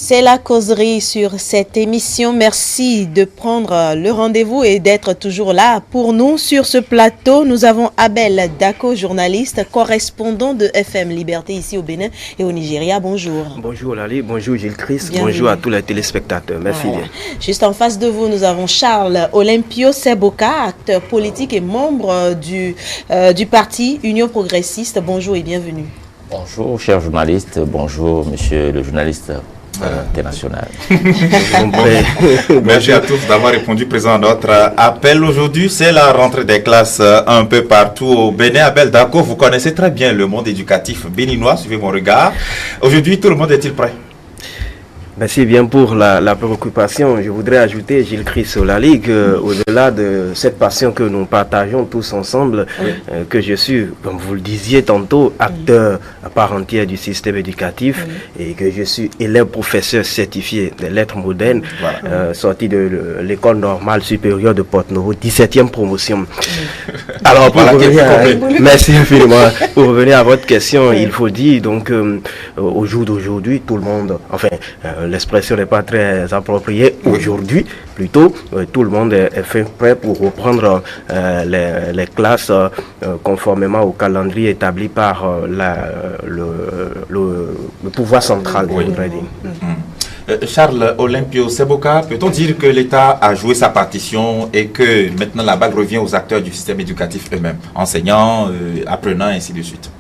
C'est la causerie sur cette émission. Merci de prendre le rendez-vous et d'être toujours là pour nous. Sur ce plateau, nous avons Abel Dako, journaliste, correspondant de FM Liberté ici au Bénin et au Nigeria. Bonjour. Bonjour Lali, bonjour Gilles Christ, bonjour à tous les téléspectateurs. Merci bien. Juste en face de vous, nous avons Charles Olympio Seboka, acteur politique et membre du parti Union Progressiste. Bonjour et bienvenue. Bonjour, chers journalistes. Bonjour, monsieur le journaliste international. Merci à tous d'avoir répondu présent à notre appel. Aujourd'hui, c'est la rentrée des classes un peu partout au Bénin. Abel Dako, vous connaissez très bien le monde éducatif béninois. Suivez mon regard. Aujourd'hui, tout le monde est-il prêt? Merci bien pour la préoccupation. Je voudrais ajouter, Gilles Christ Olali, qu'au-delà de cette passion que nous partageons tous ensemble, que je suis, comme vous le disiez tantôt, acteur à part entière du système éducatif et que je suis élève professeur certifié des lettres modernes, sorti de l'école normale supérieure de Porto-Novo, 17e promotion. Alors, pour merci infiniment. Pour revenir à votre question, il faut dire, donc, au jour d'aujourd'hui, tout le monde, enfin, l'expression n'est pas très appropriée aujourd'hui, plutôt tout le monde est fait prêt pour reprendre les classes conformément au calendrier établi par le pouvoir central. Charles Olympio Seboka, peut-on dire que l'État a joué sa partition et que maintenant la balle revient aux acteurs du système éducatif eux-mêmes, enseignants, apprenants, ainsi de suite?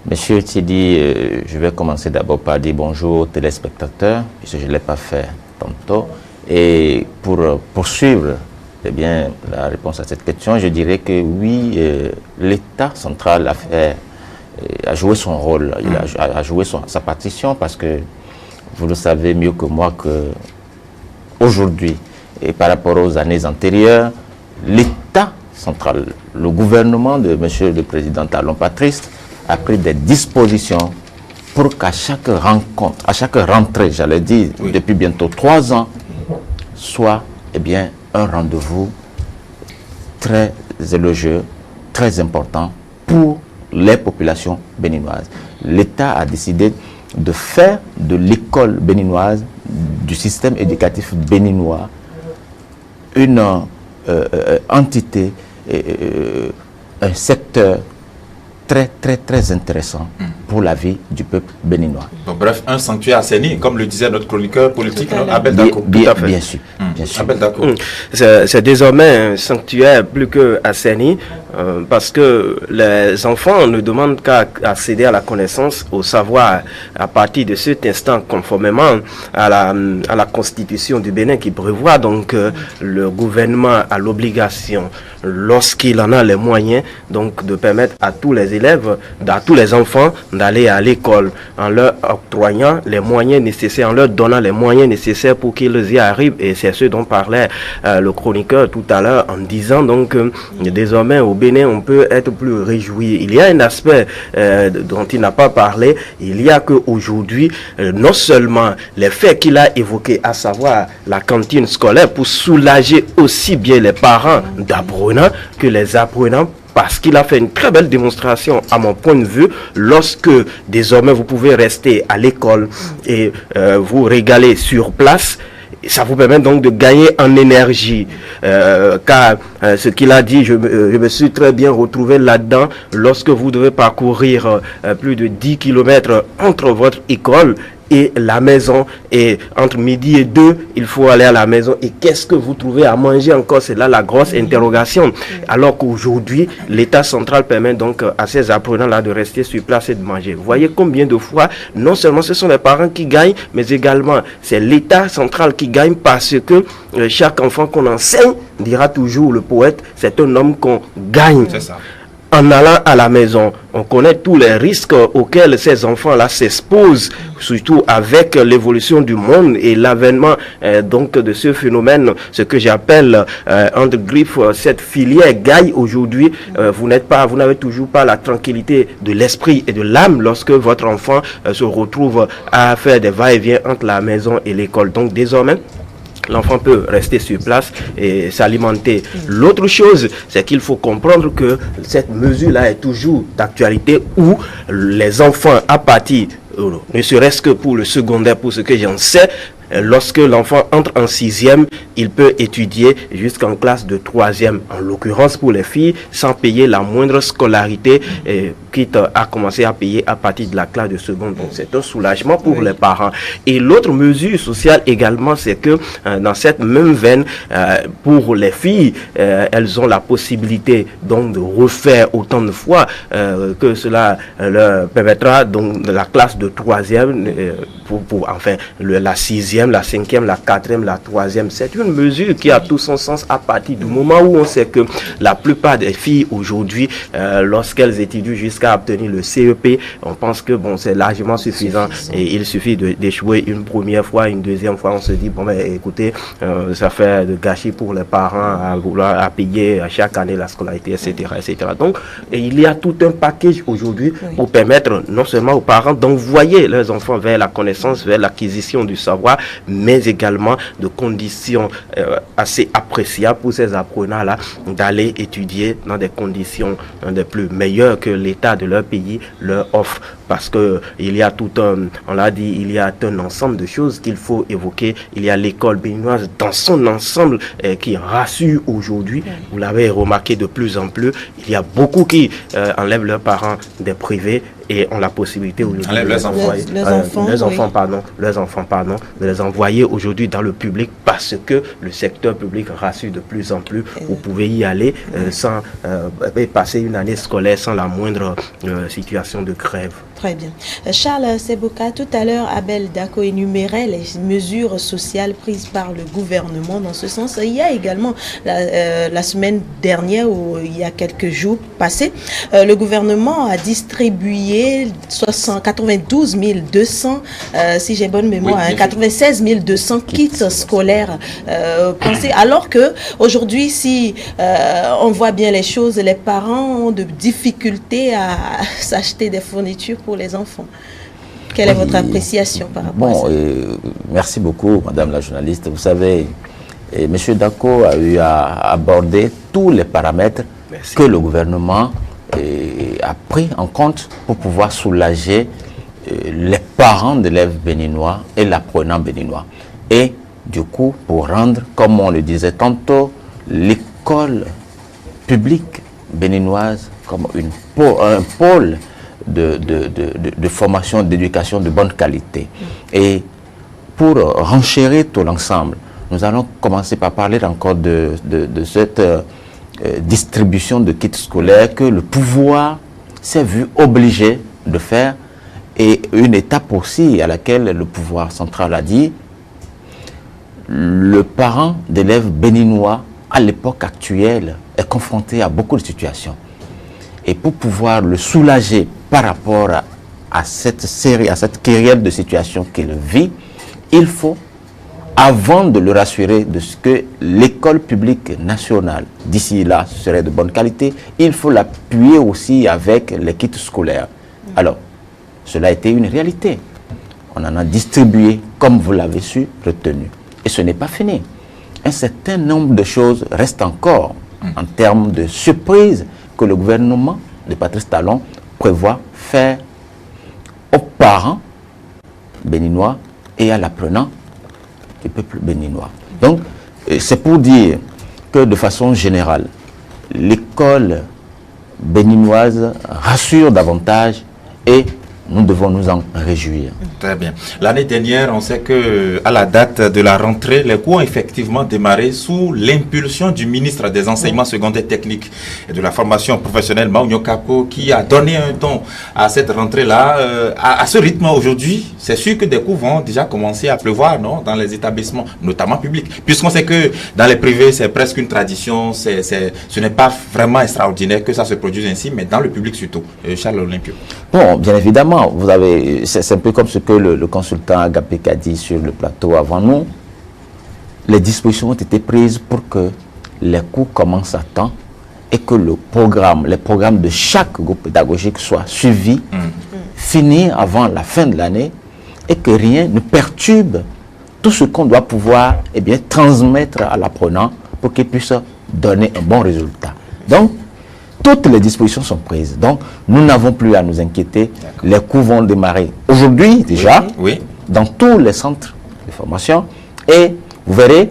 Monsieur Thidi, je vais commencer d'abord par dire bonjour aux téléspectateurs, puisque je ne l'ai pas fait tantôt. Et pour poursuivre la réponse à cette question, je dirais que oui, l'État central a joué son rôle, il a joué sa partition, parce que vous le savez mieux que moi qu'aujourd'hui, et par rapport aux années antérieures, l'État central, le gouvernement de Monsieur le Président Talon Patrice, a pris des dispositions pour qu'à chaque rencontre, à chaque rentrée, j'allais dire, depuis bientôt 3 ans, soit un rendez-vous très élogieux, très important pour les populations béninoises. L'État a décidé de faire de l'école béninoise, du système éducatif béninois, une entité, un secteur très intéressant pour la vie du peuple béninois. Donc, bref, un sanctuaire assaini, comme le disait notre chroniqueur politique, Abel Dako. Bien sûr. Abel Dako. C'est désormais un sanctuaire plus que assaini, parce que les enfants ne demandent qu'à accéder à la connaissance, au savoir, à partir de cet instant, conformément à la constitution du Bénin qui prévoit donc le gouvernement a l'obligation, lorsqu'il en a les moyens, donc de permettre à tous les élèves, à tous les enfants d'aller à l'école, en leur octroyant les moyens nécessaires, en leur donnant les moyens nécessaires pour qu'ils y arrivent. Et c'est ce dont parlait le chroniqueur tout à l'heure, en disant donc désormais au Bénin on peut être plus réjoui. Il y a un aspect dont il n'a pas parlé, il y a qu'aujourd'hui, non seulement les faits qu'il a évoqués, à savoir la cantine scolaire, pour soulager aussi bien les parents d'apprenants que les apprenants, parce qu'il a fait une très belle démonstration à mon point de vue, lorsque désormais vous pouvez rester à l'école et vous régaler sur place. Ça vous permet donc de gagner en énergie, car ce qu'il a dit, je me suis très bien retrouvé là-dedans. Lorsque vous devez parcourir plus de 10 km entre votre école et la maison, et entre midi et 2, il faut aller à la maison. Et qu'est-ce que vous trouvez à manger encore? C'est là la grosse interrogation. Alors qu'aujourd'hui, l'État central permet donc à ces apprenants-là de rester sur place et de manger. Vous voyez combien de fois, non seulement ce sont les parents qui gagnent, mais également c'est l'État central qui gagne, parce que chaque enfant qu'on enseigne, dira toujours le poète, c'est un homme qu'on gagne. C'est ça. En allant à la maison, on connaît tous les risques auxquels ces enfants-là s'exposent, surtout avec l'évolution du monde et l'avènement donc de ce phénomène, ce que j'appelle entre griffes cette filière gaille aujourd'hui. Vous n'avez toujours pas la tranquillité de l'esprit et de l'âme lorsque votre enfant se retrouve à faire des va-et-vient entre la maison et l'école. Donc désormais, l'enfant peut rester sur place et s'alimenter. L'autre chose, c'est qu'il faut comprendre que cette mesure-là est toujours d'actualité, où les enfants, à partir, ne serait-ce que pour le secondaire, pour ce que j'en sais, lorsque l'enfant entre en 6e, il peut étudier jusqu'en classe de 3e, en l'occurrence pour les filles, sans payer la moindre scolarité, quitte à commencer à payer à partir de la classe de seconde. Donc c'est un soulagement pour les parents. Et l'autre mesure sociale également, c'est que dans cette même veine, pour les filles, elles ont la possibilité donc de refaire autant de fois que cela leur permettra, donc de la classe de 3e pour enfin la 6e, la 5e, la 4e, la 3e. C'est une mesure qui a tout son sens à partir du moment où on sait que la plupart des filles aujourd'hui, lorsqu'elles étudient jusqu'à obtenir le CEP, on pense que bon, c'est largement suffisant et il suffit d'échouer une première fois, une deuxième fois, on se dit bon ben écoutez, ça fait de gâchis pour les parents à vouloir à payer à chaque année la scolarité, etc., etc. Donc il y a tout un package aujourd'hui pour permettre non seulement aux parents d'envoyer leurs enfants vers la connaissance, vers l'acquisition du savoir, mais également de conditions assez appréciables pour ces apprenants-là d'aller étudier dans des conditions des plus meilleures que l'État de leur pays leur offre. Parce que il y a tout un, on l'a dit, il y a un ensemble de choses qu'il faut évoquer. Il y a l'école béninoise dans son ensemble qui rassure aujourd'hui. Vous l'avez remarqué de plus en plus. Il y a beaucoup qui enlèvent leurs parents des privés et ont la possibilité aujourd'hui de les envoyer aujourd'hui dans le public, parce que le secteur public rassure de plus en plus. Vous pouvez y aller sans passer une année scolaire sans la moindre situation de grève. Très bien. Charles Seboka, tout à l'heure, Abel Dako énumérait les mesures sociales prises par le gouvernement dans ce sens. Il y a également la semaine dernière, ou il y a quelques jours passés, le gouvernement a distribué 92 200, si j'ai bonne mémoire, 96 200 kits scolaires. Alors que aujourd'hui, si on voit bien les choses, les parents ont de difficultés à s'acheter des fournitures pour les enfants. Quelle est votre appréciation par rapport à ça? Merci beaucoup, Madame la journaliste. Vous savez, M. Dako a eu à aborder tous les paramètres que le gouvernement a pris en compte pour pouvoir soulager les parents d'élèves béninois et l'apprenant béninois. Et du coup, pour rendre, comme on le disait tantôt, l'école publique béninoise comme un pôle de formation, d'éducation de bonne qualité. Et pour renchérir tout l'ensemble, nous allons commencer par parler encore de cette distribution de kits scolaires que le pouvoir s'est vu obligé de faire, et une étape aussi à laquelle le pouvoir central a dit le parent d'élèves béninois à l'époque actuelle est confronté à beaucoup de situations. Et pour pouvoir le soulager par rapport à cette kyrielle de situations qu'il vit, il faut, avant de le rassurer de ce que l'école publique nationale, d'ici là, serait de bonne qualité, il faut l'appuyer aussi avec les kits scolaires. Alors, cela a été une réalité. On en a distribué, comme vous l'avez su, retenu. Et ce n'est pas fini. Un certain nombre de choses restent encore en termes de surprises que le gouvernement de Patrice Talon prévoit faire aux parents béninois et à l'apprenant du peuple béninois. Donc, c'est pour dire que de façon générale, l'école béninoise rassure davantage et nous devons nous en réjouir. Très bien. L'année dernière, on sait que à la date de la rentrée, les cours ont effectivement démarré sous l'impulsion du ministre des Enseignements secondaires techniques et de la formation professionnelle, Maounio Kapo, qui a donné un ton à cette rentrée-là. À ce rythme aujourd'hui, c'est sûr que des cours vont déjà commencer à pleuvoir, non, dans les établissements, notamment publics. Puisqu'on sait que dans les privés, c'est presque une tradition, ce n'est pas vraiment extraordinaire que ça se produise ainsi, mais dans le public surtout. Charles Olympio. Bon, bien évidemment, vous avez, c'est un peu comme ce que le consultant Agapek a dit sur le plateau avant nous. Les dispositions ont été prises pour que les cours commencent à temps et que les programmes de chaque groupe pédagogique soient suivis, finis avant la fin de l'année, et que rien ne perturbe tout ce qu'on doit pouvoir transmettre à l'apprenant pour qu'il puisse donner un bon résultat. Donc, toutes les dispositions sont prises. Donc, nous n'avons plus à nous inquiéter. Les cours vont démarrer aujourd'hui déjà, dans tous les centres de formation. Et vous verrez,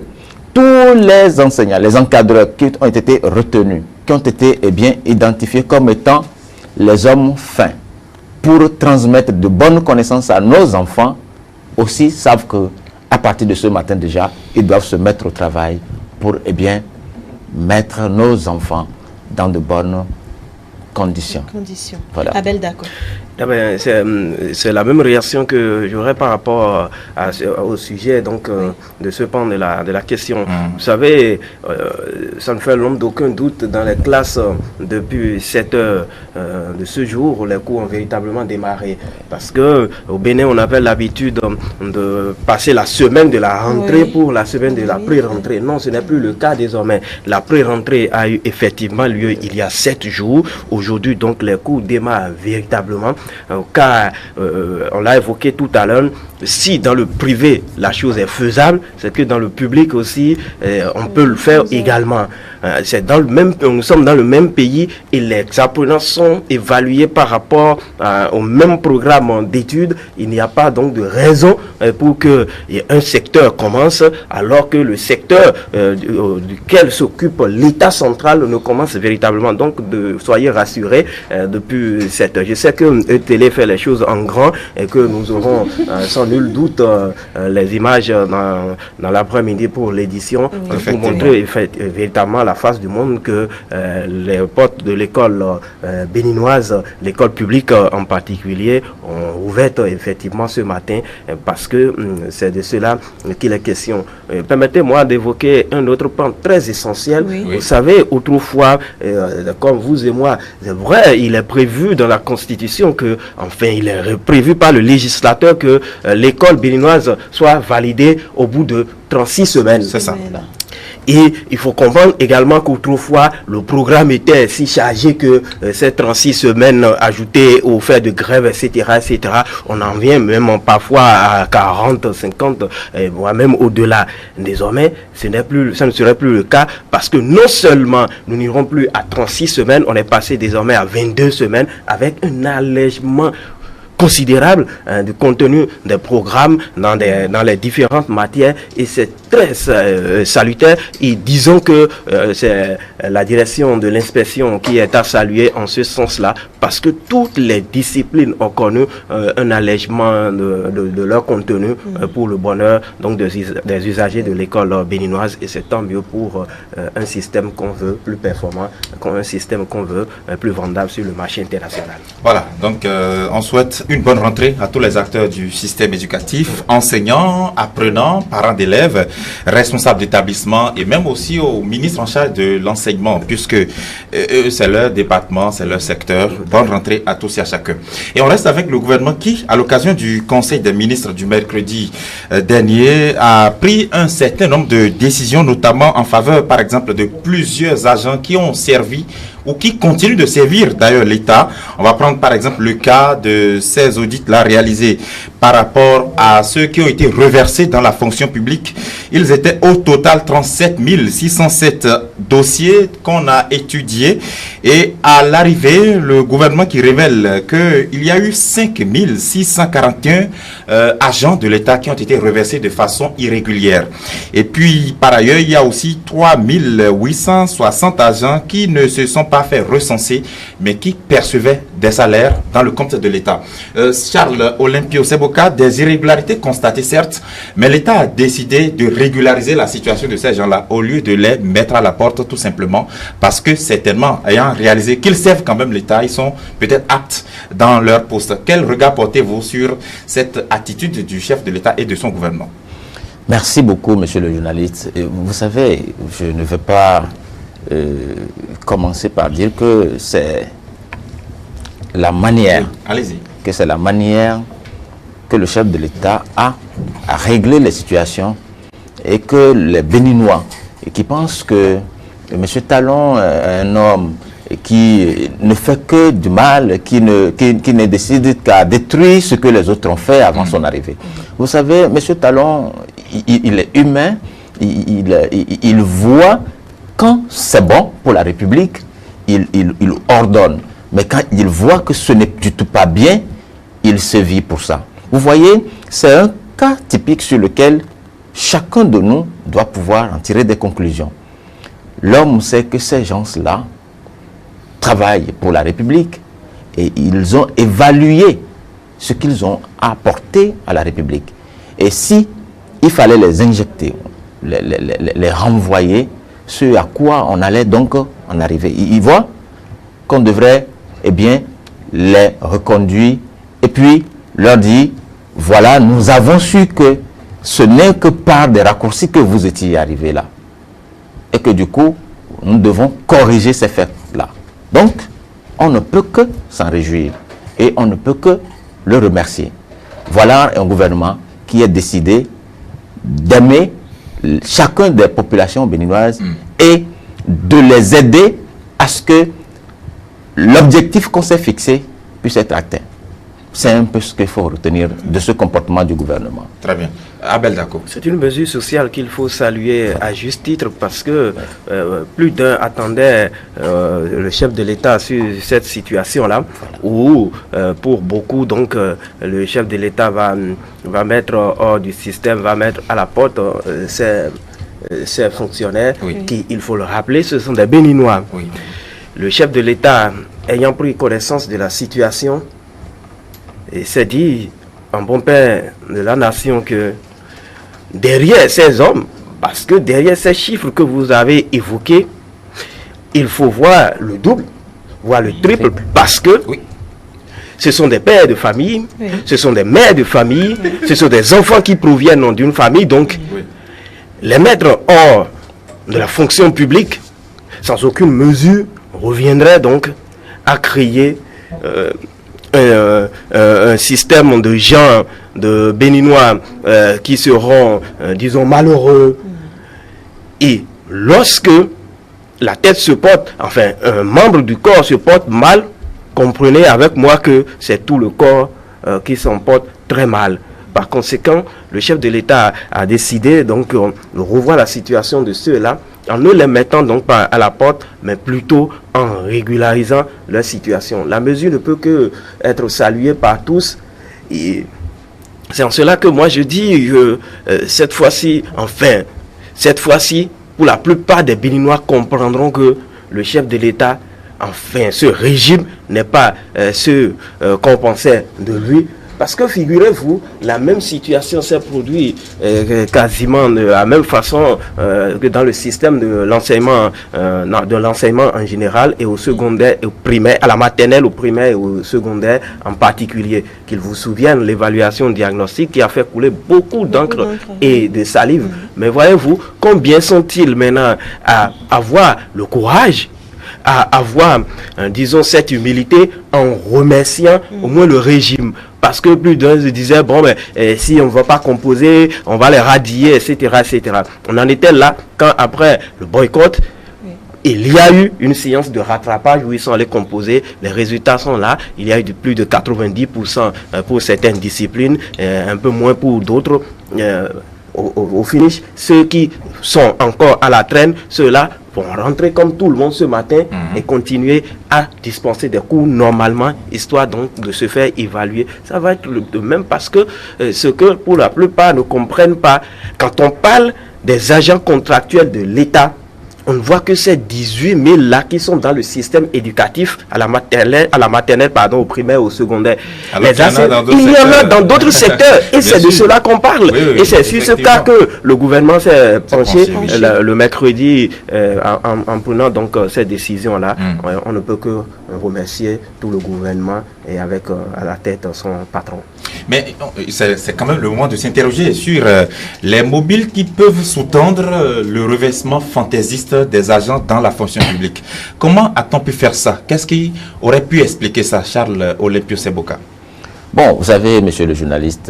tous les enseignants, les encadreurs qui ont été retenus, qui ont été identifiés comme étant les hommes fins pour transmettre de bonnes connaissances à nos enfants, aussi savent que à partir de ce matin déjà, ils doivent se mettre au travail pour mettre nos enfants dans de bonnes conditions. Voilà. Abel Dako. C'est la même réaction que j'aurais par rapport au sujet de ce pan de la question. Vous savez, ça ne fait l'ombre d'aucun doute dans les classes depuis 7 heures de ce jour où les cours ont véritablement démarré. Parce que au Bénin, on avait l'habitude de passer la semaine de la rentrée pour la semaine de la pré-rentrée. Non, ce n'est plus le cas désormais. La pré-rentrée a eu effectivement lieu il y a 7 jours. Aujourd'hui, donc, les cours démarrent véritablement. Car on l'a évoqué tout à l'heure, si dans le privé la chose est faisable, c'est que dans le public aussi on peut le faire également. C'est dans le même, nous sommes dans le même pays et les apprenants sont évalués par rapport au même programme d'études. Il n'y a pas donc de raison pour que un secteur commence alors que le secteur duquel s'occupe l'État central ne commence véritablement. Donc soyez rassurés depuis cette. Je sais que Télé fait les choses en grand et que nous aurons sans nul doute les images dans l'après-midi pour l'édition pour montrer véritablement la face du monde que les portes de l'école béninoise, l'école publique en particulier, ont ouvert effectivement ce matin parce que c'est de cela qu'il est question. Permettez-moi d'évoquer un autre point très essentiel. Vous savez, autrefois, comme vous et moi, c'est vrai, il est prévu dans la Constitution que, enfin, il est prévu par le législateur que l'école béninoise soit validée au bout de 36 semaines. C'est ça. Et il faut comprendre également qu'autrefois, le programme était si chargé que ces 36 semaines ajoutées au fait de grève, etc., on en vient même parfois à 40, 50, voire même au-delà. Désormais, ça ne serait plus le cas parce que non seulement nous n'irons plus à 36 semaines, on est passé désormais à 22 semaines avec un allègement considérable du contenu des programmes dans les différentes matières et c'est très salutaire et disons que c'est la direction de l'inspection qui est à saluer en ce sens-là parce que toutes les disciplines ont connu un allègement de leur contenu pour le bonheur donc des usagers de l'école béninoise et c'est tant mieux pour un système qu'on veut plus performant, un système qu'on veut plus vendable sur le marché international. Voilà, donc on souhaite une bonne rentrée à tous les acteurs du système éducatif, enseignants, apprenants, parents d'élèves, responsables d'établissement et même aussi aux ministres en charge de l'enseignement puisque c'est leur département, c'est leur secteur. Bonne rentrée à tous et à chacun. Et on reste avec le gouvernement qui, à l'occasion du Conseil des ministres du mercredi dernier, a pris un certain nombre de décisions, notamment en faveur, par exemple, de plusieurs agents qui ont servi ou qui continuent de servir d'ailleurs l'État. On va prendre par exemple le cas de ces audits-là réalisés par rapport à ceux qui ont été reversés dans la fonction publique. Ils étaient au total 37 607 dossiers qu'on a étudiés et à l'arrivée, le gouvernement qui révèle qu'il y a eu 5 641 agents de l'État qui ont été reversés de façon irrégulière. Et puis par ailleurs, il y a aussi 3 860 agents qui ne se sont pas fait recenser, mais qui percevaient des salaires dans le compte de l'État. Charles Olympio Seboka, des irrégularités constatées certes, mais l'État a décidé de régulariser la situation de ces gens-là au lieu de les mettre à la porte tout simplement parce que certainement ayant réalisé qu'ils servent quand même l'État, ils sont peut-être aptes dans leur poste. Quel regard portez-vous sur cette attitude du chef de l'État et de son gouvernement? Merci beaucoup, monsieur le journaliste. Vous savez, je ne veux pas commencer par dire que c'est la manière, que c'est la manière que le chef de l'État a à régler les situations et que les Béninois qui pensent que M. Talon est un homme qui ne fait que du mal, qui ne décide qu'à détruire ce que les autres ont fait avant son arrivée. Vous savez, M. Talon, il est humain, il voit quand c'est bon pour la République, il ordonne. Mais quand il voit que ce n'est du tout pas bien, il se vit pour ça. Vous voyez, c'est un cas typique sur lequel chacun de nous doit pouvoir en tirer des conclusions. L'homme sait que ces gens-là travaillent pour la République et ils ont évalué ce qu'ils ont apporté à la République. Et si il fallait les injecter, les renvoyer, ce à quoi on allait donc en arriver. Ils voient qu'on devrait, eh bien, les reconduire et puis leur dire, voilà, nous avons su que ce n'est que par des raccourcis que vous étiez arrivés là. Et que du coup, nous devons corriger ces faits-là. Donc, on ne peut que s'en réjouir et on ne peut que le remercier. Voilà un gouvernement qui est décidé d'aimer chacun des populations béninoises et de les aider à ce que l'objectif qu'on s'est fixé puisse être atteint. C'est un peu ce qu'il faut retenir de ce comportement du gouvernement. Très bien. Abel Dako. C'est une mesure sociale qu'il faut saluer à juste titre parce que plus d'un attendait le chef de l'État sur cette situation-là où pour beaucoup donc le chef de l'État va mettre hors du système, va mettre à la porte ces fonctionnaires qui, il faut le rappeler, ce sont des Béninois. Oui. Le chef de l'État ayant pris connaissance de la situation et s'est dit en bon père de la nation que derrière ces hommes, parce que derrière ces chiffres que vous avez évoqués, il faut voir le double, voire le triple, parce que ce sont des pères de famille, ce sont des mères de famille, ce sont des enfants qui proviennent d'une famille, donc les mettre hors de la fonction publique, sans aucune mesure, reviendrait donc à créer un système de gens, de Béninois qui seront, disons, malheureux. Et lorsque la tête se porte, enfin, un membre du corps se porte mal, comprenez avec moi que c'est tout le corps qui s'en porte très mal. Par conséquent, le chef de l'État a décidé donc de revoir la situation de ceux-là en ne les mettant donc pas à la porte, mais plutôt en régularisant leur situation. La mesure ne peut que être saluée par tous. Et c'est en cela que moi je dis que cette fois-ci, enfin, cette fois-ci, pour la plupart des Béninois comprendront que le chef de l'État, enfin, ce régime n'est pas ce qu'on pensait de lui. Parce que figurez-vous, la même situation s'est produite quasiment de la même façon que dans le système de l'enseignement en général et au secondaire et au primaire, à la maternelle, au primaire et au secondaire en particulier. Qu'il vous souvienne, l'évaluation diagnostique qui a fait couler beaucoup d'encre et de salive. Mais voyez-vous, combien sont-ils maintenant à avoir le courage, à avoir, disons, cette humilité en remerciant au moins le régime. Parce que plus d'un se disait, bon, ben, si on ne va pas composer, on va les radier, etc., etc. On en était là quand, après le boycott, il y a eu une séance de rattrapage où ils sont allés composer. Les résultats sont là. Il y a eu de plus de 90% pour certaines disciplines, un peu moins pour d'autres. Au finish, ceux qui sont encore à la traîne, ceux-là vont rentrer comme tout le monde ce matin et continuer à dispenser des cours normalement, histoire donc de se faire évaluer. Ça va être de même parce que ce que pour la plupart ne comprennent pas, quand on parle des agents contractuels de l'État, on ne voit que ces 18 000 là qui sont dans le système éducatif, à la maternelle, pardon, au primaire, au secondaire. Alors, il y en a dans d'autres secteurs. Et c'est de cela qu'on parle. Et c'est sur ce cas que le gouvernement s'est penché le mercredi en prenant donc cette décision-là. On ne peut que remercier tout le gouvernement et avec à la tête son patron. Mais c'est quand même le moment de s'interroger sur les mobiles qui peuvent sous-tendre le revêtement fantaisiste des agents dans la fonction publique. Comment a-t-on pu faire ça? Qu'est-ce qui aurait pu expliquer ça, Charles Olympio Seboka? Bon, vous savez, monsieur le journaliste,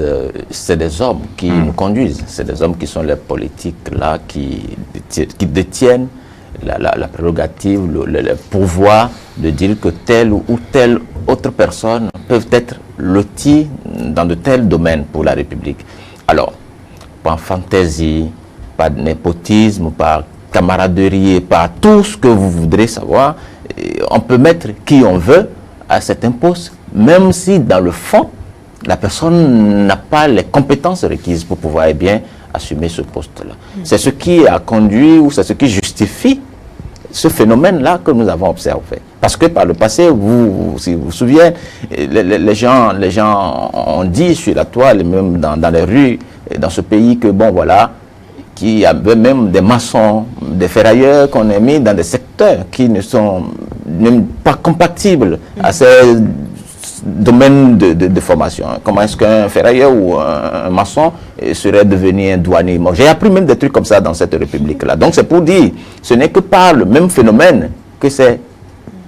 c'est des hommes qui nous conduisent. C'est des hommes qui sont les politiques là, qui détiennent la prérogative, le pouvoir de dire que telle ou telle autre personne peuvent être loties dans de tels domaines pour la République. Alors, par fantaisie, par népotisme, par camaraderie, par tout ce que vous voudrez savoir, on peut mettre qui on veut à certains postes, même si dans le fond, la personne n'a pas les compétences requises pour pouvoir bien assumer ce poste-là. C'est ce qui a conduit, ou c'est ce qui justifie ce phénomène-là que nous avons observé. Parce que par le passé, si vous vous souvenez, les gens ont dit sur la toile, même dans les rues, dans ce pays, que bon voilà, qu'il y avait même des maçons, des ferrailleurs qu'on a mis dans des secteurs qui ne sont même pas compatibles à ces domaines de formation. Comment est-ce qu'un ferrailleur ou un maçon serait devenu un douanier? Moi, j'ai appris même des trucs comme ça dans cette république-là. Donc c'est pour dire, ce n'est que par le même phénomène que ces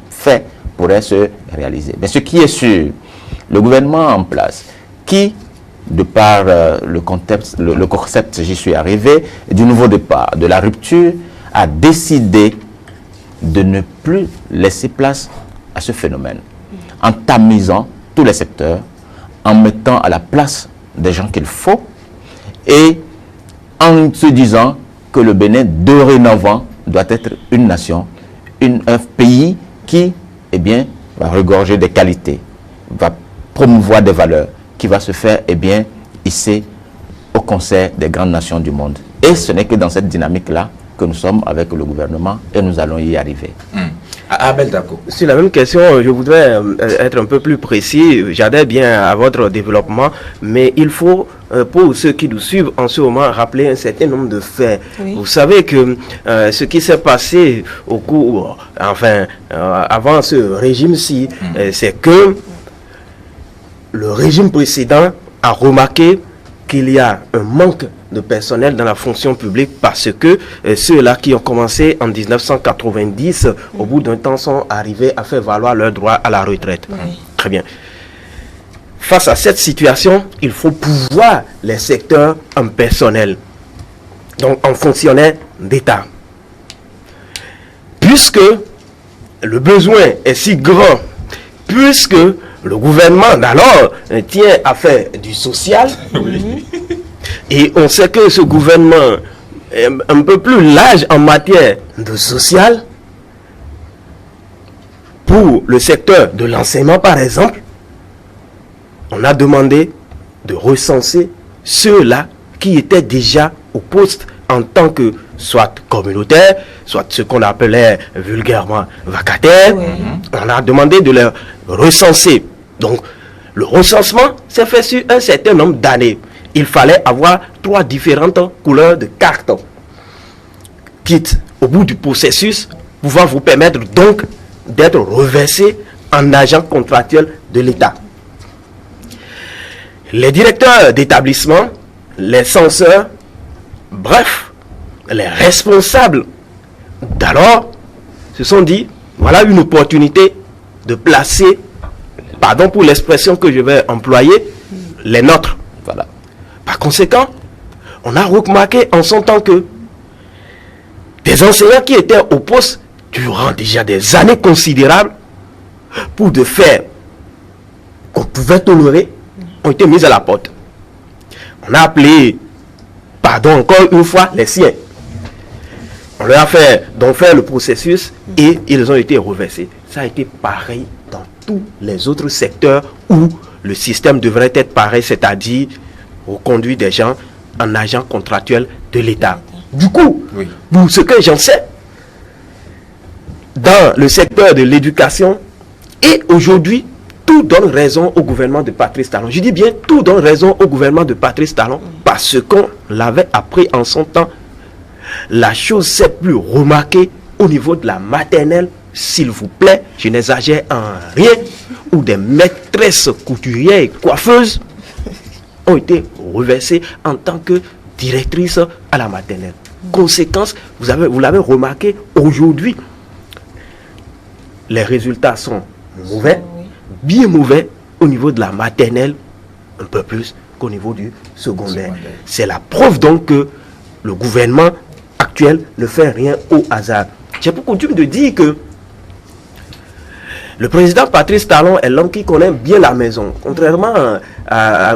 faits pourraient se réaliser. Mais ce qui est sûr, le gouvernement en place, qui, de par le concept, j'y suis arrivé, du nouveau départ, de la rupture, a décidé de ne plus laisser place à ce phénomène, en tamisant tous les secteurs, en mettant à la place des gens qu'il faut, et en se disant que le Bénin, dorénavant, doit être une nation, un pays qui, eh bien, va regorger des qualités, va promouvoir des valeurs, qui va se faire, eh bien, hisser au concert des grandes nations du monde. Et ce n'est que dans cette dynamique-là que nous sommes avec le gouvernement et nous allons y arriver. Abel Dako. Sur la même question, je voudrais être un peu plus précis. J'adhère bien à votre développement, mais il faut, pour ceux qui nous suivent en ce moment, rappeler un certain nombre de faits. Oui. Vous savez que ce qui s'est passé au cours, avant ce régime-ci, c'est que le régime précédent a remarqué qu'il y a un manque de personnel dans la fonction publique parce que ceux-là qui ont commencé en 1990, au bout d'un temps, sont arrivés à faire valoir leur droit à la retraite. Oui. Très bien. Face à cette situation, il faut pouvoir les secteurs en personnel, donc en fonctionnaires d'État. Puisque le besoin est si grand, puisque le gouvernement d'alors tient à faire du social, oui. Et on sait que ce gouvernement est un peu plus large en matière de social. Pour le secteur de l'enseignement, par exemple, on a demandé de recenser ceux-là qui étaient déjà au poste en tant que soit communautaire, soit ce qu'on appelait vulgairement vacataire. Oui. On a demandé de les recenser. Donc, le recensement s'est fait sur un certain nombre d'années. Il fallait avoir 3 différentes couleurs de cartes, quitte au bout du processus, pouvant vous permettre donc d'être reversé en agent contractuel de l'État. Les directeurs d'établissement, les censeurs, bref, les responsables d'alors se sont dit, voilà une opportunité de placer, pardon pour l'expression que je vais employer, les nôtres. Voilà. Par conséquent, on a remarqué en son temps que des enseignants qui étaient au poste durant déjà des années considérables pour de faits qu'on pouvait tolérer ont été mis à la porte. On a appelé, pardon encore une fois, les siens. On leur a fait donc faire le processus et ils ont été reversés. Ça a été pareil dans tous les autres secteurs où le système devrait être pareil, c'est-à-dire reconduit des gens en agent contractuel de l'État. Du coup, oui. Pour ce que j'en sais, dans le secteur de l'éducation, et aujourd'hui, tout donne raison au gouvernement de Patrice Talon. Je dis bien, tout donne raison au gouvernement de Patrice Talon, parce qu'on l'avait appris en son temps. La chose s'est plus remarquée au niveau de la maternelle, s'il vous plaît, je n'exagère en rien, où des maîtresses couturières et coiffeuses ont été reversées en tant que directrices à la maternelle. Conséquence, vous l'avez remarqué, aujourd'hui, les résultats sont mauvais, bien mauvais au niveau de la maternelle, un peu plus qu'au niveau du secondaire. C'est la preuve donc que le gouvernement actuel ne fait rien au hasard. J'ai pour coutume de dire que Le président Patrice Talon est l'homme qui connaît bien la maison. Contrairement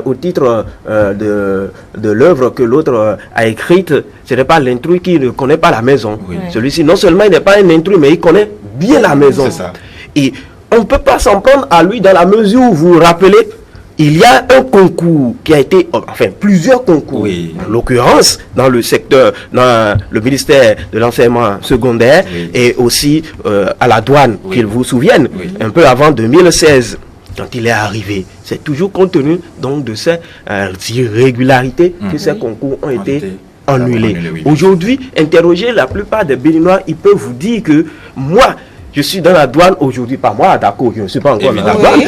au titre de l'œuvre que l'autre a écrite, ce n'est pas l'intrus qui ne connaît pas la maison. Oui. Celui-ci, non seulement il n'est pas un intrus, mais il connaît bien la maison. C'est ça. Et on ne peut pas s'en prendre à lui dans la mesure où vous vous rappelez, il y a un concours qui a été, enfin plusieurs concours, en l'occurrence dans le secteur, dans le ministère de l'enseignement secondaire et aussi à la douane, qu'ils vous souviennent, un peu avant 2016. Quand il est arrivé, c'est toujours compte tenu donc de ces irrégularités que ces concours ont été annulés. Aujourd'hui, interrogez la plupart des Béninois, ils peuvent vous dire que moi, je suis dans la douane aujourd'hui, pas moi, d'accord, je ne suis pas encore dans la douane.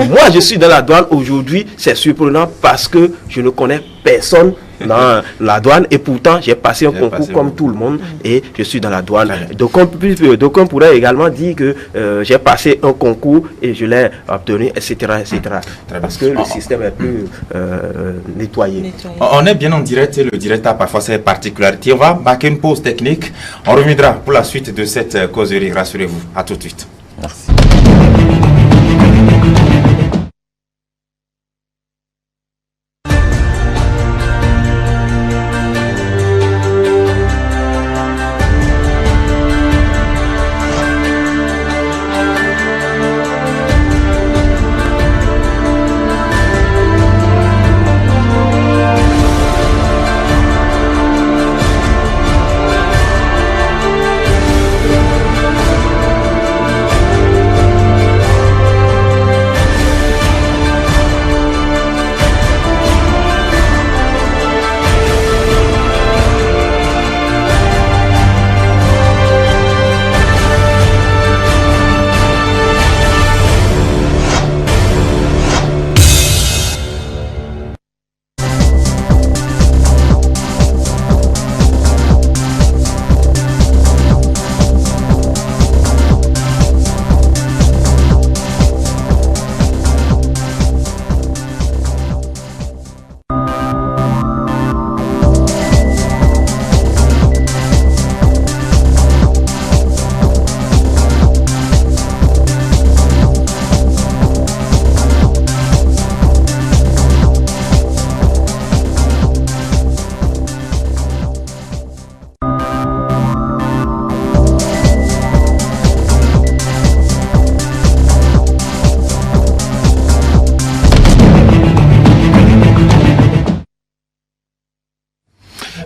Moi, je suis dans la douane aujourd'hui, c'est surprenant parce que je ne connais personne dans la douane et pourtant j'ai passé un concours comme tout le monde et je suis dans la douane. Donc on pourrait également dire que j'ai passé un concours et je l'ai obtenu, etc. Parce que le système est plus nettoyé. On est bien en direct et le direct a parfois ses particularités. On va marquer une pause technique. On reviendra pour la suite de cette causerie, rassurez-vous. À tout de suite. Merci.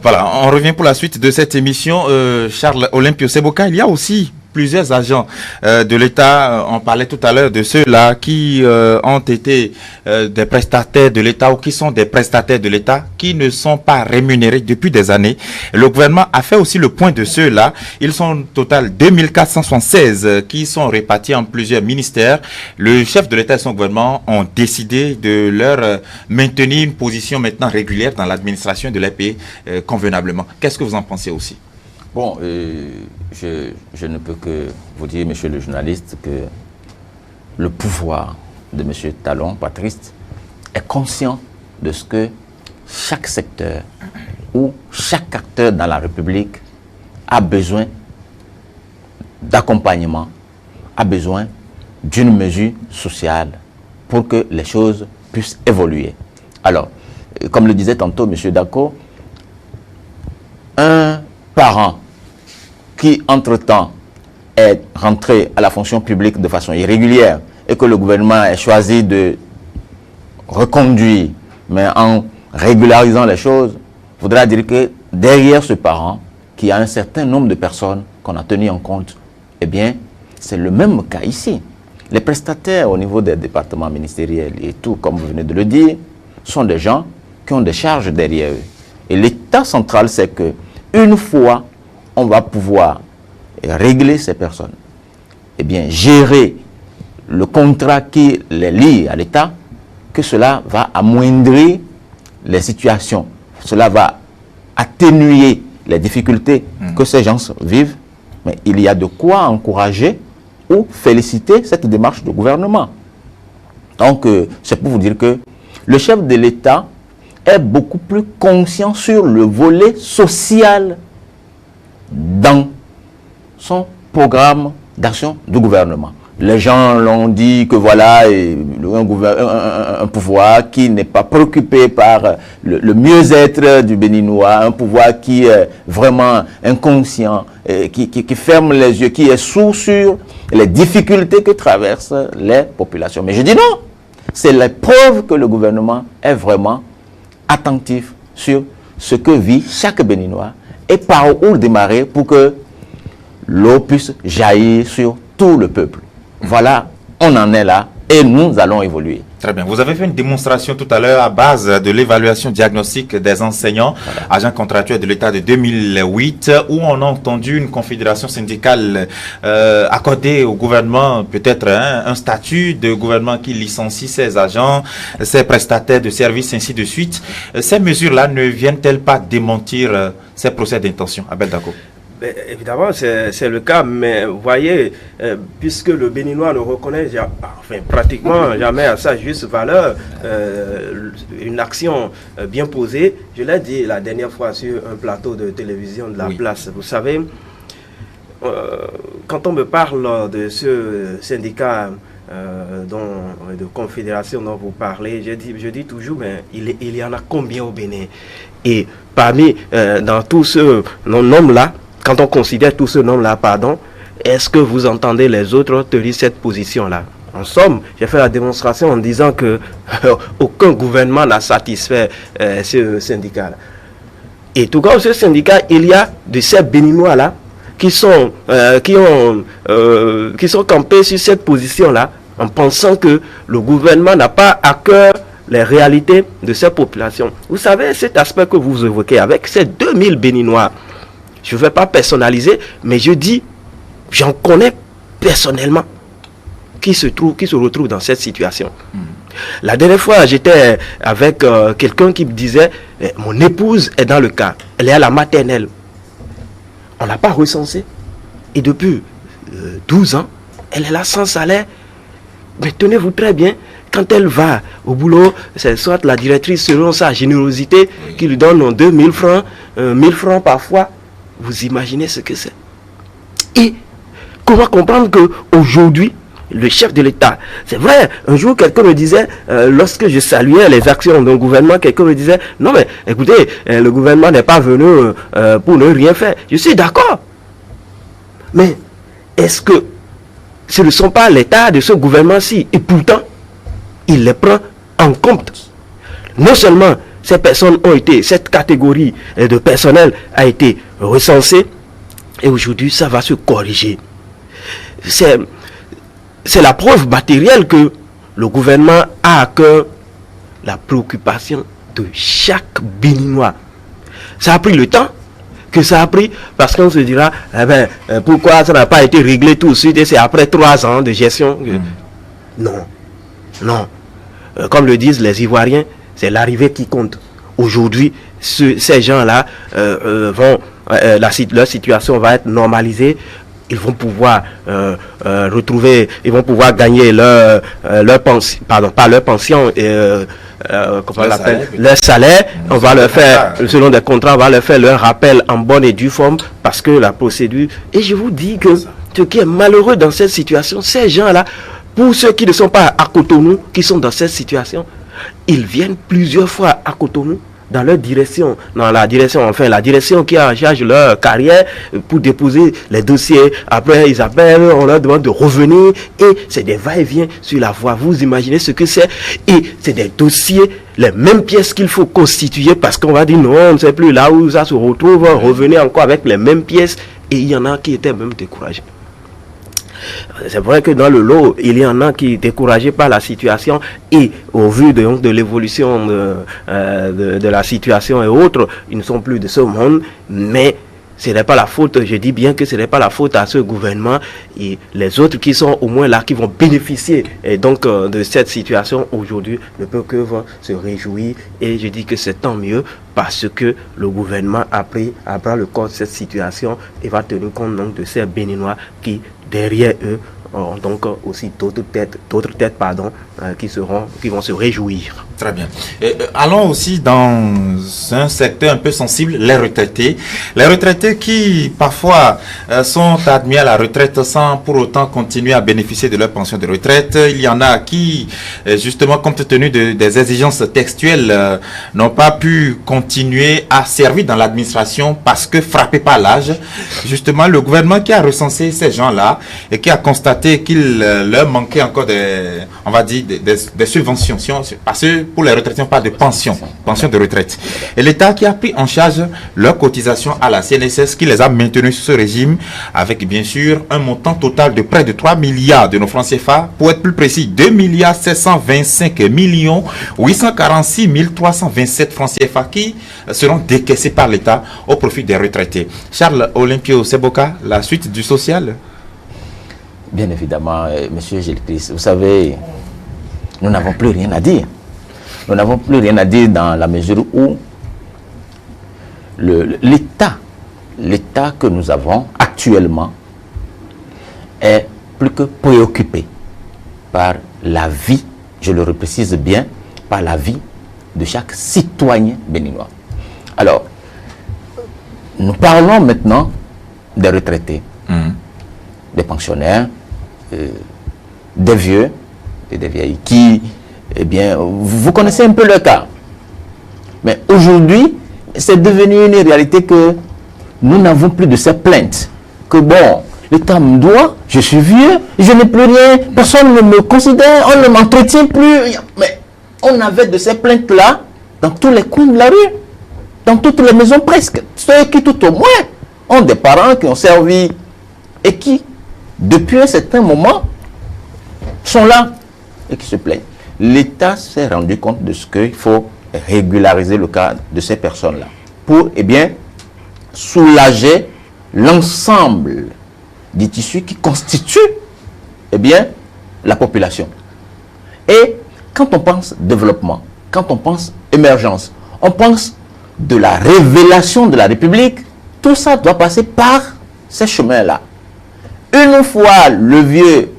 Voilà, on revient pour la suite de cette émission. Charles Olympio Seboka, il y a aussi plusieurs agents de l'État. On parlait tout à l'heure de ceux-là qui ont été des prestataires de l'État ou qui sont des prestataires de l'État qui ne sont pas rémunérés depuis des années. Le gouvernement a fait aussi le point de ceux-là. Ils sont au total 2476 qui sont répartis en plusieurs ministères. Le chef de l'État et son gouvernement ont décidé de leur maintenir une position maintenant régulière dans l'administration de l'EPE convenablement. Qu'est-ce que vous en pensez aussi? Bon, je ne peux que vous dire, monsieur le journaliste, que le pouvoir de monsieur Talon, Patrice, est conscient de ce que chaque secteur ou chaque acteur dans la République a besoin d'accompagnement, a besoin d'une mesure sociale pour que les choses puissent évoluer. Alors, comme le disait tantôt monsieur Dako, un parent qui, entre-temps, est rentré à la fonction publique de façon irrégulière et que le gouvernement a choisi de reconduire, mais en régularisant les choses, voudra dire que derrière ce parent, qui a un certain nombre de personnes qu'on a tenu en compte, eh bien, c'est le même cas ici. Les prestataires au niveau des départements ministériels et tout, comme vous venez de le dire, sont des gens qui ont des charges derrière eux. Et l'État central sait que une fois on va pouvoir régler ces personnes, eh bien, gérer le contrat qui les lie à l'État, que cela va amoindrir les situations, cela va atténuer les difficultés que ces gens vivent, mais il y a de quoi encourager ou féliciter cette démarche du gouvernement. Donc, c'est pour vous dire que le chef de l'État est beaucoup plus conscient sur le volet social dans son programme d'action du gouvernement. les gens l'ont dit que voilà, un pouvoir qui n'est pas préoccupé par le mieux-être du Béninois, un pouvoir qui est vraiment inconscient, qui ferme les yeux, qui est sourd sur les difficultés que traversent les populations. Mais je dis non, c'est la preuve que le gouvernement est vraiment attentif sur ce que vit chaque Béninois et par où démarrer pour que l'eau puisse jaillir sur tout le peuple. Voilà, on en est là et nous allons évoluer. Très bien. Vous avez fait une démonstration tout à l'heure à base de l'évaluation diagnostique des enseignants, agents contractuels de l'État de 2008, où on a entendu une confédération syndicale accorder au gouvernement peut-être un statut de gouvernement qui licencie ses agents, ses prestataires de services, ainsi de suite. Ces mesures-là ne viennent-elles pas démentir ces procès d'intention? Abel Dako. Évidemment, c'est le cas, mais vous voyez, puisque le Béninois ne reconnaît pratiquement jamais à sa juste valeur une action bien posée, je l'ai dit la dernière fois sur un plateau de télévision de la place, vous savez, quand on me parle de ce syndicat de confédération dont vous parlez, je dis toujours, mais il y en a combien au Bénin? Et parmi, dans tous ce nombre-là, quand on considère tout ce nombre-là, est-ce que vous entendez les autres tenir cette position-là? En somme, j'ai fait la démonstration en disant que aucun gouvernement n'a satisfait ce syndicat-là. Et tout comme ce syndicat, il y a de ces Béninois-là qui sont campés sur cette position-là en pensant que le gouvernement n'a pas à cœur les réalités de ces populations. Vous savez, cet aspect que vous évoquez avec ces 2000 Béninois, je ne vais pas personnaliser, mais je dis, j'en connais personnellement qui se retrouvent dans cette situation. La dernière fois, j'étais avec quelqu'un qui me disait, mon épouse est dans le cas, elle est à la maternelle. On ne l'a pas recensée. Et depuis 12 ans, elle est là sans salaire. Mais tenez-vous très bien, quand elle va au boulot, c'est soit la directrice, selon sa générosité, qui lui donne 2000 francs, 1000 francs parfois. Vous imaginez ce que c'est? Et comment comprendre qu'aujourd'hui, le chef de l'État, c'est vrai, un jour quelqu'un me disait, lorsque je saluais les actions d'un gouvernement, quelqu'un me disait, non mais écoutez, le gouvernement n'est pas venu pour ne rien faire. Je suis d'accord. Mais est-ce que ce ne sont pas l'État de ce gouvernement-ci? Et pourtant, il les prend en compte. Non seulement ces personnes ont été, cette catégorie de personnel a été recensée, et aujourd'hui ça va se corriger. C'est la preuve matérielle que le gouvernement a à cœur la préoccupation de chaque Béninois. Ça a pris le temps que ça a pris, parce qu'on se dira, pourquoi ça n'a pas été réglé tout de suite, et c'est après 3 ans de gestion. Non. Comme le disent les Ivoiriens, c'est l'arrivée qui compte. Aujourd'hui, ces gens-là leur situation va être normalisée. Ils vont pouvoir ils vont pouvoir gagner leur pension, pas leur pension, comment on l'appelle, leur salaire. On va leur faire, selon des contrats, on va leur faire leur rappel en bonne et due forme, parce que la procédure. Et je vous dis que ce qui est malheureux dans cette situation, ces gens-là, pour ceux qui ne sont pas à Cotonou, qui sont dans cette situation, ils viennent plusieurs fois à Cotonou, dans leur direction, la direction qui a en charge leur carrière, pour déposer les dossiers. Après, ils appellent, on leur demande de revenir, et c'est des va-et-vient sur la voie. Vous imaginez ce que c'est? Et c'est des dossiers, les mêmes pièces qu'il faut constituer, parce qu'on va dire non, on ne sait plus là où ça se retrouve, revenez encore avec les mêmes pièces, et il y en a qui étaient même découragés. C'est vrai que dans le lot, il y en a qui sont découragés par la situation, et au vu de l'évolution de la situation et autres, ils ne sont plus de ce monde, mais ce n'est pas la faute, je dis bien que ce n'est pas la faute à ce gouvernement, et les autres qui sont au moins là, qui vont bénéficier et donc de cette situation aujourd'hui, ne peuvent que se réjouir, et je dis que c'est tant mieux, parce que le gouvernement a pris à bras le corps de cette situation et va tenir compte donc de ces Béninois qui, derrière eux, auront donc aussi d'autres têtes qui vont se réjouir. Très bien. Allons aussi dans un secteur un peu sensible, les retraités. Les retraités qui parfois sont admis à la retraite sans pour autant continuer à bénéficier de leur pension de retraite. Il y en a qui, justement, compte tenu des exigences textuelles, n'ont pas pu continuer à servir dans l'administration parce que frappés par l'âge. Justement, le gouvernement qui a recensé ces gens-là et qui a constaté qu'il leur manquait encore des subventions, parce que pour les retraités, on parle de pension de retraite. Et l'État qui a pris en charge leur cotisation à la CNSS, qui les a maintenus sur ce régime, avec bien sûr un montant total de près de 3 milliards de nos francs CFA, pour être plus précis, 2 milliards 725 millions 846 327 francs CFA qui seront décaissés par l'État au profit des retraités. Charles Olympio Seboka, la suite du social? Bien évidemment, Monsieur Gilles-Christ, vous savez, nous n'avons plus rien à dire. Nous n'avons plus rien à dire dans la mesure où l'État que nous avons actuellement est plus que préoccupé par la vie, je le reprécise bien, par la vie de chaque citoyen béninois. Alors, nous parlons maintenant des retraités, des pensionnaires, des vieux et des vieilles qui, eh bien, vous connaissez un peu le cas. Mais aujourd'hui, c'est devenu une réalité que nous n'avons plus de ces plaintes. Que bon, l'État me doit, je suis vieux, je n'ai plus rien, personne ne me considère, on ne m'entretient plus. Mais on avait de ces plaintes-là dans tous les coins de la rue, dans toutes les maisons presque. Ceux qui tout au moins ont des parents qui ont servi et qui, depuis un certain moment, sont là et qui se plaignent. L'État s'est rendu compte de ce qu'il faut régulariser le cas de ces personnes-là pour, eh bien, soulager l'ensemble des tissus qui constituent, eh bien, la population. Et quand on pense développement, quand on pense émergence, on pense de la révélation de la République, tout ça doit passer par ces chemins-là. Une fois le vieux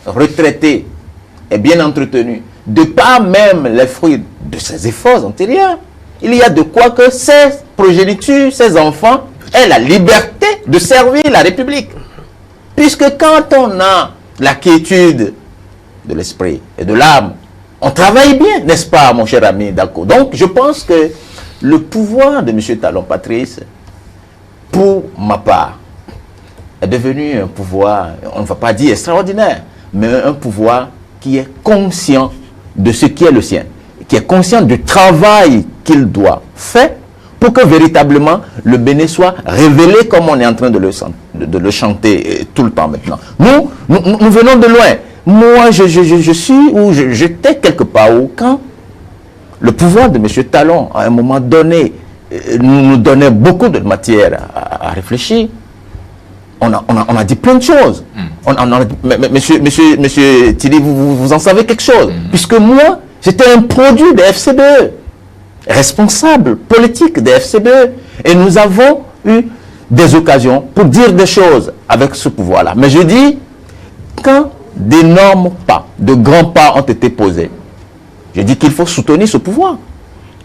retraité est bien entretenu, de par même les fruits de ses efforts antérieurs, il y a de quoi que ses progénitures, ses enfants aient la liberté de servir la République. Puisque quand on a la quiétude de l'esprit et de l'âme, on travaille bien, n'est-ce pas, mon cher ami Dako? Donc, je pense que le pouvoir de M. Talon Patrice, pour ma part, est devenu un pouvoir, on ne va pas dire extraordinaire, mais un pouvoir qui est conscient de ce qui est le sien, qui est conscient du travail qu'il doit faire pour que véritablement le Bénin soit révélé comme on est en train de le chanter tout le temps maintenant. Nous venons de loin. Moi, je suis où j'étais quelque part où quand le pouvoir de M. Talon, à un moment donné, nous donnait beaucoup de matière à réfléchir. On a dit plein de choses. Monsieur Tilly, vous en savez quelque chose. Puisque moi, j'étais un produit des FCBE, responsable politique des FCBE. Et nous avons eu des occasions pour dire des choses avec ce pouvoir-là. Mais je dis, quand d'énormes pas, de grands pas ont été posés, je dis qu'il faut soutenir ce pouvoir.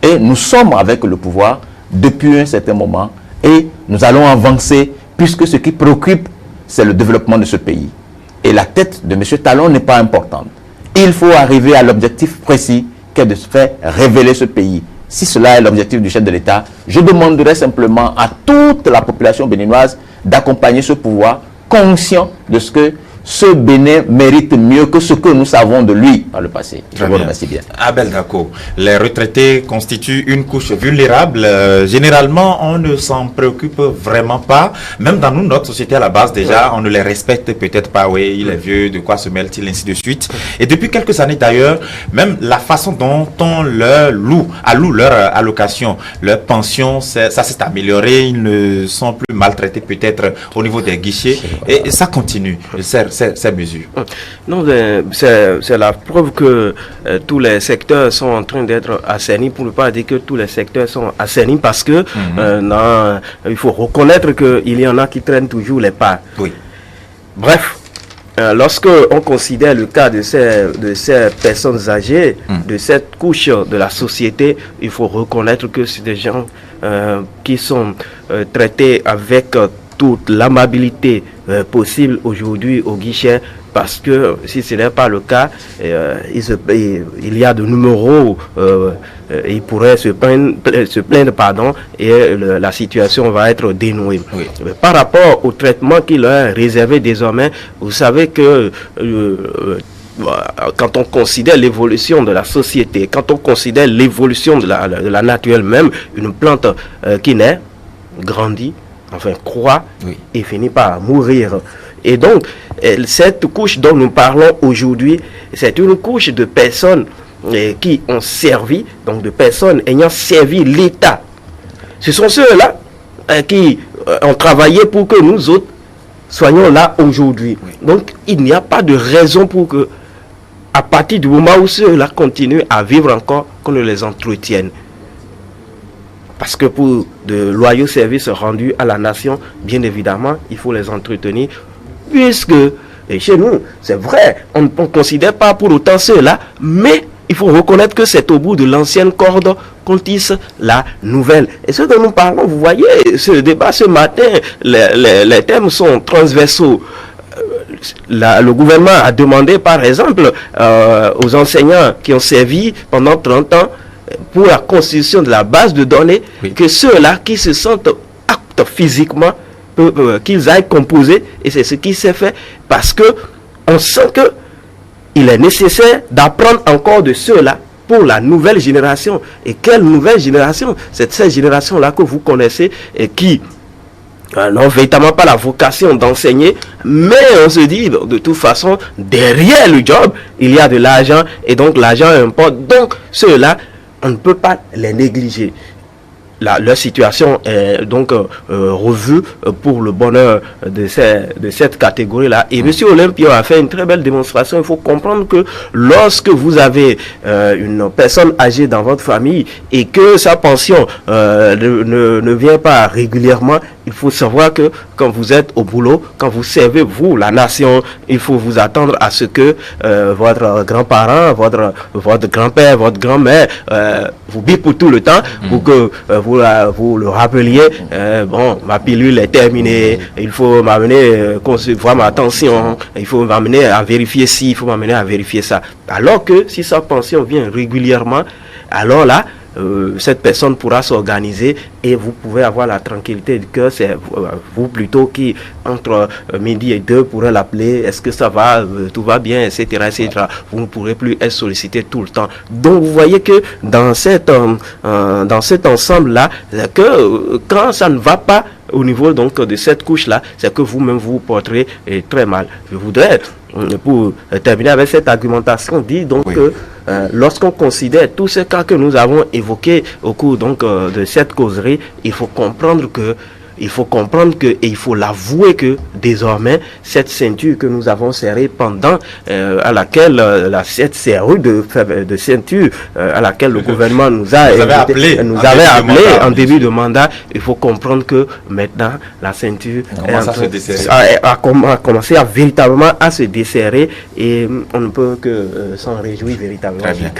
Et nous sommes avec le pouvoir depuis un certain moment. Et nous allons avancer puisque ce qui préoccupe, c'est le développement de ce pays. Et la tête de M. Talon n'est pas importante. Il faut arriver à l'objectif précis qu'est de se faire révéler ce pays. Si cela est l'objectif du chef de l'État, je demanderai simplement à toute la population béninoise d'accompagner ce pouvoir, conscient de ce que ce Bénin mérite mieux que ce que nous savons de lui dans le passé. Je vous remercie bien. Abel Dako, les retraités constituent une couche vulnérable. Généralement, on ne s'en préoccupe vraiment pas. Même dans nous, notre société à la base, déjà, on ne les respecte peut-être pas. Oui, il est vieux, de quoi se mêle-t-il, ainsi de suite. Et depuis quelques années d'ailleurs, même la façon dont on leur loue leur allocation, leur pension, ça s'est amélioré. Ils ne sont plus maltraités peut-être au niveau des guichets. Et ça continue. Ces mesures. Non, c'est la preuve que tous les secteurs sont en train d'être assainis, pour ne pas dire que tous les secteurs sont assainis, parce que il faut reconnaître qu'il y en a qui traînent toujours les pas. Oui. Bref, lorsque on considère le cas de ces personnes âgées, de cette couche de la société, il faut reconnaître que c'est des gens qui sont traités avec toute l'amabilité possible aujourd'hui au guichet, parce que si ce n'est pas le cas, il y a de numéros, ils pourraient se plaindre, pardon, et la situation va être dénouée. Oui. Par rapport au traitement qui leur est réservé désormais, vous savez que quand on considère l'évolution de la société, quand on considère l'évolution de la nature elle-même, une plante qui naît, grandit, enfin croît, oui, et finit par mourir. Et donc, cette couche dont nous parlons aujourd'hui, c'est une couche de personnes qui ont servi, donc de personnes ayant servi l'État. Ce sont ceux-là qui ont travaillé pour que nous autres soyons là aujourd'hui. Oui. Donc, il n'y a pas de raison pour que, à partir du moment où ceux-là continuent à vivre encore, qu'on ne les entretienne. Parce que pour de loyaux services rendus à la nation, bien évidemment, il faut les entretenir. Puisque, et chez nous, c'est vrai, on ne considère pas pour autant cela, mais il faut reconnaître que c'est au bout de l'ancienne corde qu'on tisse la nouvelle. Et ce dont nous parlons, vous voyez, ce débat ce matin, les thèmes sont transversaux. Le gouvernement a demandé, par exemple, aux enseignants qui ont servi pendant 30 ans pour la constitution de la base de données, oui, que ceux-là qui se sentent aptes physiquement, qu'ils aillent composer, et c'est ce qui s'est fait, parce que on sent que il est nécessaire d'apprendre encore de ceux-là pour la nouvelle génération. Et quelle nouvelle génération? C'est cette génération-là que vous connaissez et qui n'ont véritablement pas la vocation d'enseigner, mais on se dit, de toute façon, derrière le job, il y a de l'argent, et donc l'argent importe. Donc ceux-là, on ne peut pas les négliger. Leur situation est donc revue pour le bonheur de cette catégorie-là. Et M. Olympio a fait une très belle démonstration. Il faut comprendre que lorsque vous avez une personne âgée dans votre famille et que sa pension ne vient pas régulièrement, il faut savoir que quand vous êtes au boulot, quand vous servez, vous, la nation, il faut vous attendre à ce que votre grand-parent, votre grand-père, votre grand-mère vous bip pour tout le temps pour que vous le rappeliez, bon, ma pilule est terminée, il faut m'amener voir ma tension, il faut m'amener à vérifier ci, il faut m'amener à vérifier ça. Alors que si sa pension vient régulièrement, alors là, cette personne pourra s'organiser et vous pouvez avoir la tranquillité du cœur. C'est vous plutôt qui, entre midi et 2, pourrez l'appeler. Est-ce que ça va, tout va bien, etc., etc. Vous ne pourrez plus être sollicité tout le temps. Donc, vous voyez que dans cet ensemble-là, que quand ça ne va pas au niveau donc de cette couche-là, c'est que vous-même vous porterez très mal. Je voudrais, pour terminer avec cette argumentation, dire donc que lorsqu'on considère tous ces cas que nous avons évoqués au cours donc de cette causerie, il faut comprendre que et il faut l'avouer que désormais cette ceinture que nous avons serrée pendant à laquelle cette serrure de ceinture à laquelle le gouvernement nous avait appelé en début de mandat, il faut comprendre que maintenant la ceinture a commencé à véritablement à se desserrer et on ne peut que s'en réjouir véritablement. Très bien.